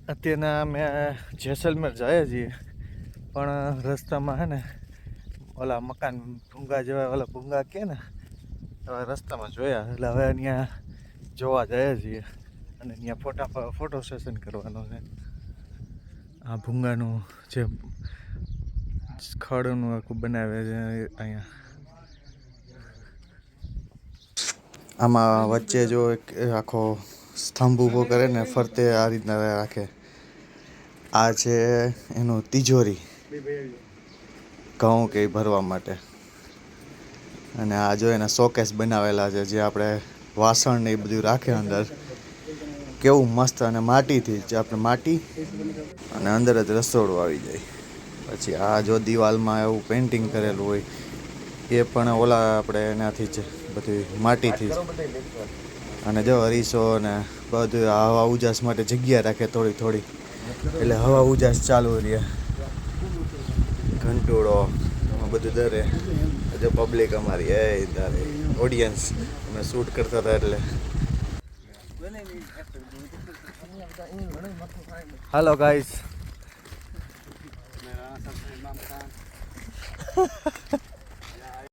અત્યારના અમે જેસલમેર જઈએ છીએ, પણ રસ્તામાં હે ને ઓલા મકાન ભૂંગા જેવા ઓલા ભૂંગા કહે ને હવે રસ્તામાં જોયા, એટલે હવે ત્યાં જોવા જઈએ છીએ અને ત્યાં ફોટો સેશન કરવાનો છે. આ ભૂંગાનું જે ખડનું આખું બનાવે છે અહીંયા. આમાં વચ્ચે જો એક આખો સ્તંભ ઊભો કરે ને ફરતે આ રીતના રાખે, આ છે એનું તિજોરી, ઘઉં કે ભરવા માટે. અને આ જો એના શોકેસ બનાવેલા છે, જે આપણે વાસણ ને એ બધું રાખે અંદર. કેવું મસ્ત, અને માટીથી જ આપણે માટી અને અંદર જ રસોડું આવી જાય. પછી આ જો દિવાલમાં એવું પેઇન્ટિંગ કરેલું હોય એ પણ ઓલા આપણે એનાથી જ બધું માટીથી જ. અને જો અરીસો ને બધું હવા ઉજાસ માટે જગ્યા રાખે થોડી થોડી, એટલે હવા ઉજાસ ચાલુ રહે. ઘંટોળો બધું દરે જો પબ્લિક અમારી તારે ઓડિયન્સ અમે શૂટ કરતા હતા એટલે. હાલો ગાઈસ.